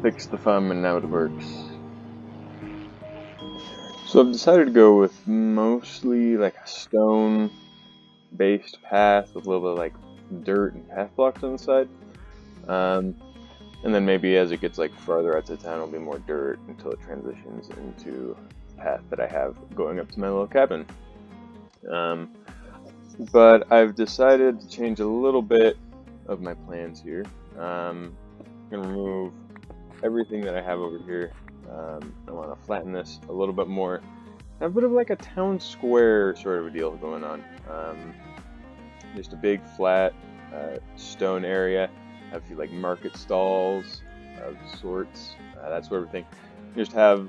fixed the thumb and now it works. So I've decided to go with mostly like a stone based path with a little bit of like dirt and path blocks on the side. And then maybe as it gets like farther out to town, it'll be more dirt until it transitions into the path that I have going up to my little cabin. But I've decided to change a little bit of my plans here. I'm going to remove everything that I have over here. I want to flatten this a little bit more. Have a bit of like a town square sort of a deal going on. Just a big flat stone area. Have a few like market stalls of sorts, that sort of thing. Just have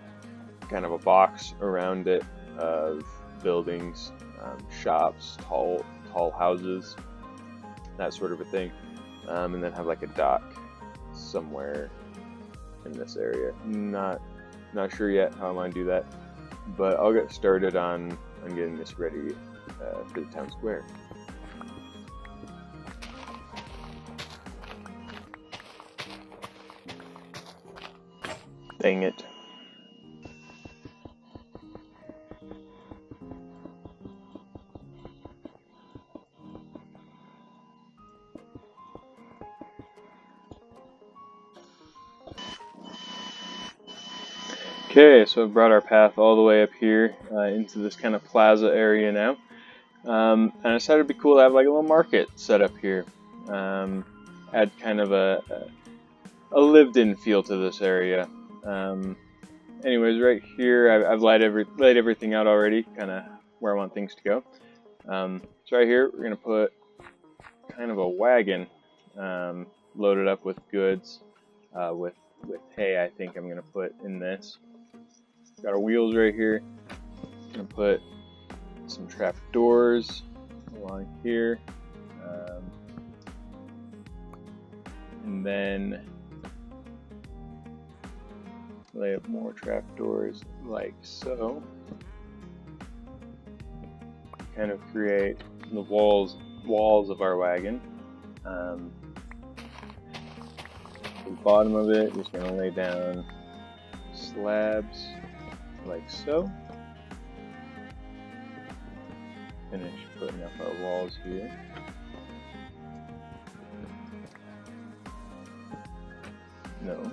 kind of a box around it of buildings, shops, tall houses, that sort of a thing. And then have like a dock somewhere in this area. Not sure yet how I want to do that, but I'll get started on getting this ready for the town square. Dang it. Okay, so I've brought our path all the way up here into this kind of plaza area now. And I decided it'd be cool to have like a little market set up here. Add kind of a lived-in feel to this area. Anyways, right here I've laid everything out already, kind of where I want things to go. So right here we're gonna put kind of a wagon loaded up with goods, with hay. I think I'm gonna put in this. Got our wheels right here. Gonna put some trap doors along here, and then lay up more trap doors like so. Kind of create the walls of our wagon. The bottom of it, just gonna lay down slabs like so. Finish putting up our walls here. No.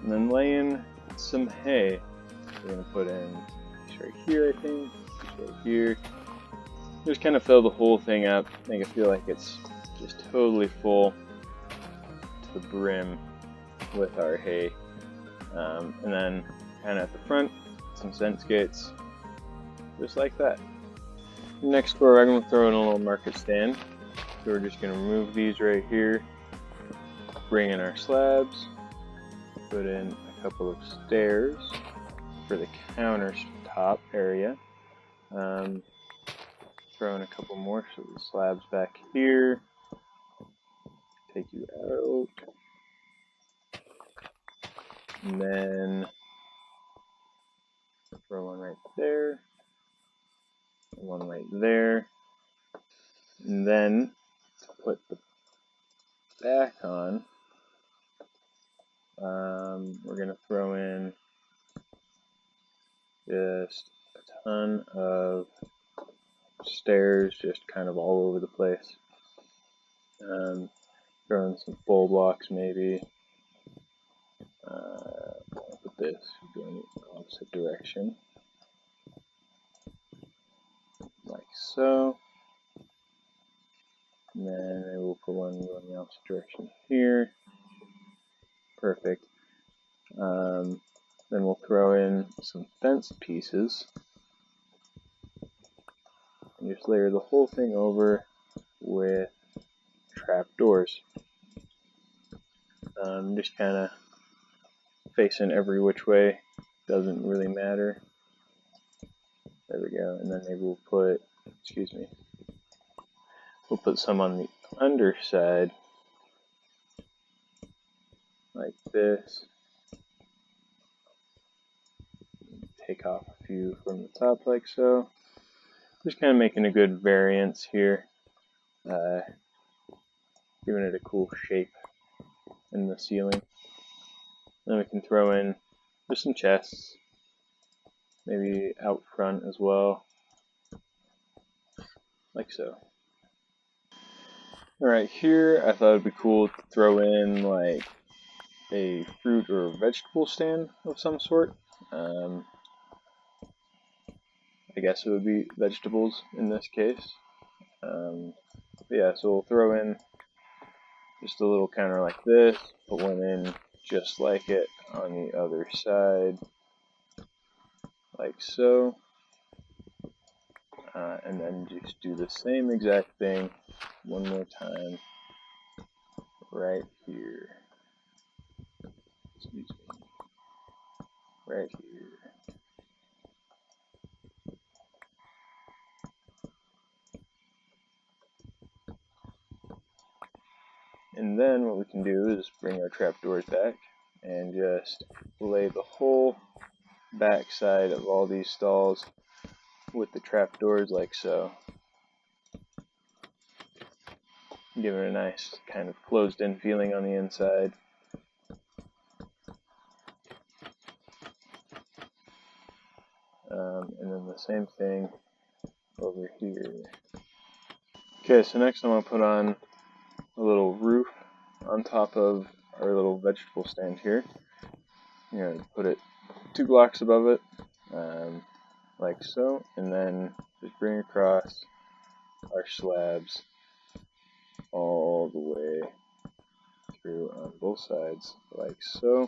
And then lay in some hay. We're going to put in this right here, I think, this right here. Just kind of fill the whole thing up, make it feel like it's just totally full to the brim with our hay. And then kind of at the front, some fence gates, just like that. Next we're going to throw in a little market stand. So we're just going to remove these right here, bring in our slabs, put in a couple of stairs for the countertop area. Throw in a couple more so the slabs back here. Take you out. And then throw one right there. One right there. And then to put the back on, we're going to throw in just a ton of stairs, just kind of all over the place. Throw in some full blocks maybe. Put this going the opposite direction, like so. And then we'll put one going the opposite direction here. Perfect. Then we'll throw in some fence pieces and just layer the whole thing over with trap doors. Just kind of facing every which way, doesn't really matter. There we go. And then maybe we'll put, we'll put some on the underside like this. take off a few from the top like so. Just kind of making a good variance here, giving it a cool shape in the ceiling. Then we can throw in just some chests, maybe out front as well, like so. Alright, here I thought it'd be cool to throw in like a fruit or vegetable stand of some sort. I guess it would be vegetables in this case. Yeah, so we'll throw in just a little counter like this, put one in just like it on the other side, like so. And then just do the same exact thing one more time right here. Excuse me. Right here. And then what we can do is bring our trapdoors back and just lay the whole back side of all these stalls with the trapdoors like so. Give it a nice kind of closed in feeling on the inside. And then the same thing over here. Okay, so next I'm going to put on a little roof on top of our little vegetable stand here. I'm going to put it 2 blocks above it, like so, and then just bring across our slabs all the way through on both sides, like so.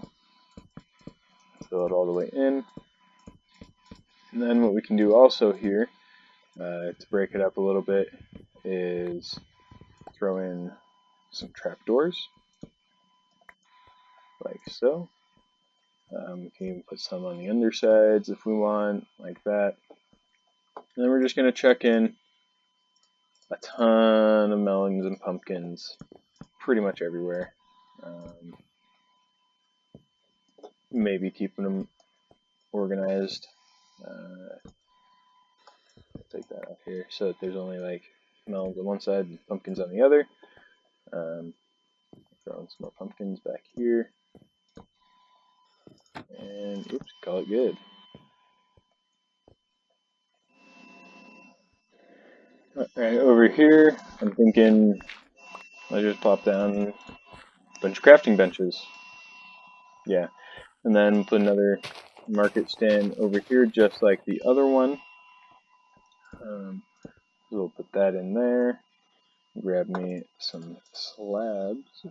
Fill it all the way in. And then what we can do also here, to break it up a little bit, is throw in some trapdoors, like so. We can even put some on the undersides if we want, like that. And then we're just going to chuck in a ton of melons and pumpkins pretty much everywhere. Maybe keeping them organized. Take that off here so that there's only like melons on one side and pumpkins on the other. Throw in some more pumpkins back here. And oops, call it good. Alright, over here, I'm thinking I'll just pop down a bunch of crafting benches. Yeah, and then put another market stand over here just like the other one. We'll put that in there. Grab me some slabs.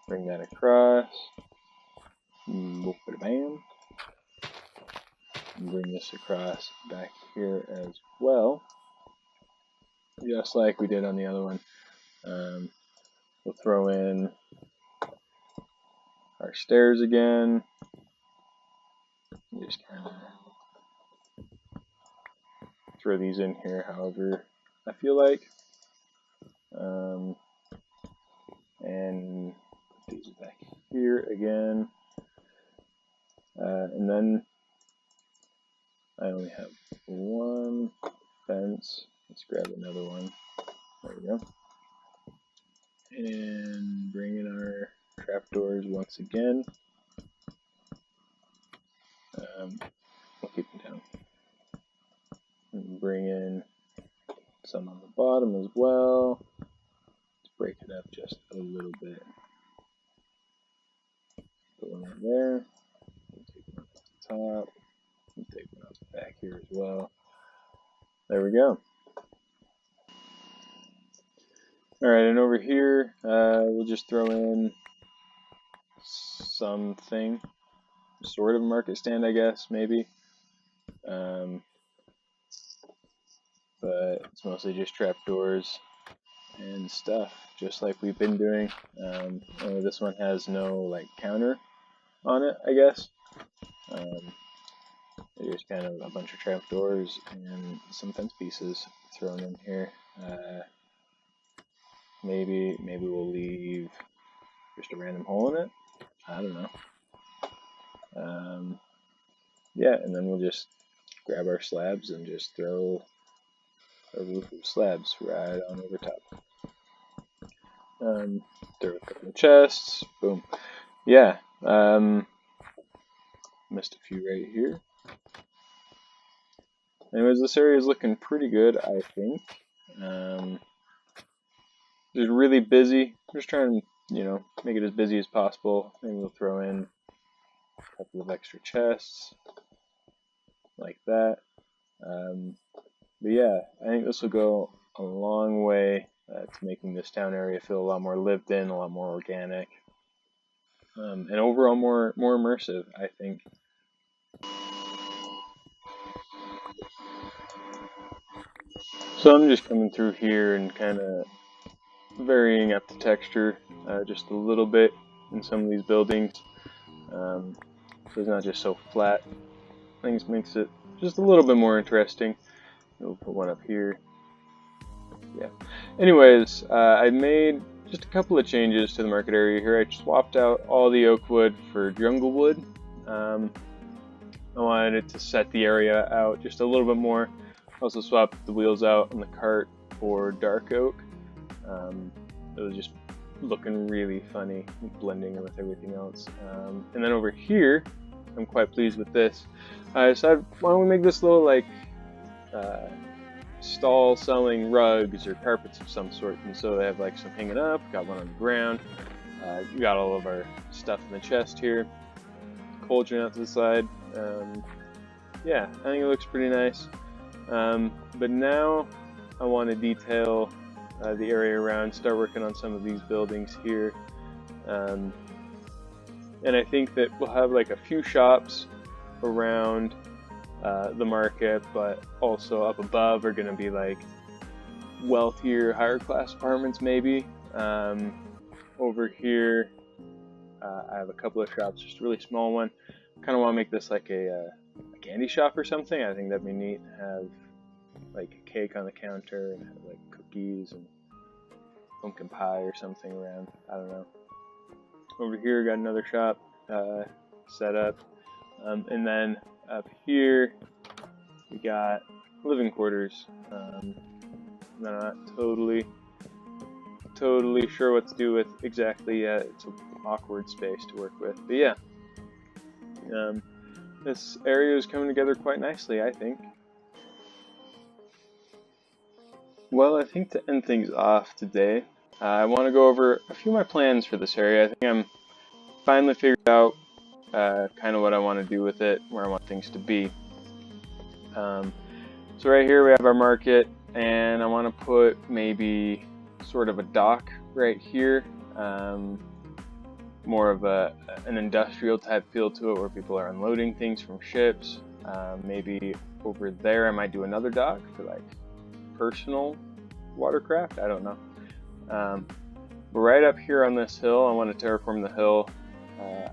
Bring that across. Bam. And bring this across back here as well. Just like we did on the other one. We'll throw in our stairs again. Just kind of throw these in here however I feel like. And put these back here again. And then I only have one fence. Let's grab another one. There we go. And bring in our trapdoors once again. We'll keep them down. And bring in some on the bottom as well. Let's break it up just a little bit. Put one right there. Take one off the top. And take one off the back here as well. There we go. Alright, and over here, we'll just throw in something, sort of market stand, I guess, maybe. But it's mostly just trapdoors and stuff, just like we've been doing. Only this one has no like counter on it, I guess. There's kind of a bunch of trapdoors and some fence pieces thrown in here. Maybe we'll leave just a random hole in it. I don't know. yeah, and then we'll just grab our slabs and just throw a roof of slabs right on over top. Throw a couple of chests, boom. Yeah, missed a few right here. Anyways, this area is looking pretty good, I think. It's really busy. I'm just trying to, make it as busy as possible. Maybe we'll throw in a couple of extra chests, like that. But yeah, I think this will go a long way to making this town area feel a lot more lived in, a lot more organic, and overall more immersive, I think. So I'm just coming through here and kind of varying up the texture just a little bit in some of these buildings, so it's not just so flat. Things makes it just a little bit more interesting. We'll put one up here. Yeah. Anyways, I made just a couple of changes to the market area here. I swapped out all the oak wood for jungle wood. I wanted it to set the area out just a little bit more. Also swapped the wheels out on the cart for dark oak. It was just looking really funny, blending with everything else. And then over here, I'm quite pleased with this. I decided, why don't we make this little like stall selling rugs or carpets of some sort. And so they have like some hanging up, got one on the ground. We got all of our stuff in the chest here. Cauldron out to the side. Yeah, I think it looks pretty nice. But now I want to detail the area around, start working on some of these buildings here. And I think that we'll have like a few shops around the market, but also up above are going to be like wealthier, higher class apartments maybe. Over here I have a couple of shops, just a really small one. Kind of want to make this like a candy shop or something. I think that'd be neat. Have like a cake on the counter and have like cookies and pumpkin pie or something around. I don't know. Over here got another shop set up, and then up here we got living quarters. I'm not totally sure what to do with exactly yet. It's an awkward space to work with, but yeah, this area is coming together quite nicely, I think. Well, I think to end things off today, I want to go over a few of my plans for this area. I think I'm finally figured out kind of what I want to do with it, where I want things to be. So right here we have our market, and I want to put maybe sort of a dock right here, more of an industrial type feel to it, where people are unloading things from ships. Maybe over there I might do another dock for like personal watercraft, I don't know. But right up here on this hill, I want to terraform the hill. I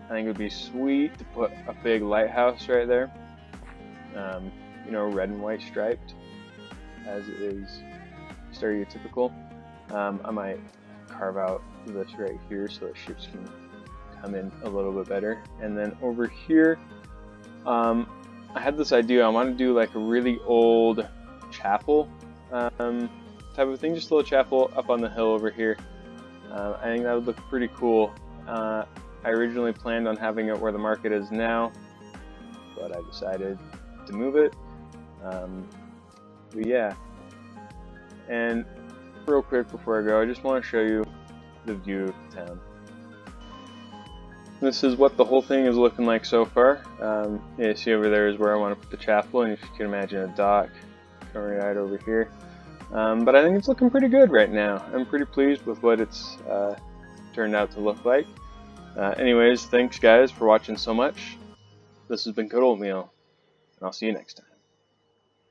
think it would be sweet to put a big lighthouse right there, red and white striped, as it is stereotypical. I might carve out this right here so that ships can come in a little bit better. And then over here, I had this idea. I want to do like a really old chapel type of thing, just a little chapel up on the hill over here. I think that would look pretty cool. I originally planned on having it where the market is now, but I decided to move it. But yeah, and real quick before I go, I just want to show you the view of the town. This is what the whole thing is looking like so far. Yeah, see over there is where I want to put the chapel, and if you can imagine a dock coming right over here. But I think it's looking pretty good right now. I'm pretty pleased with what it's turned out to look like. Anyways, thanks guys for watching so much. This has been Oatmeal, and I'll see you next time.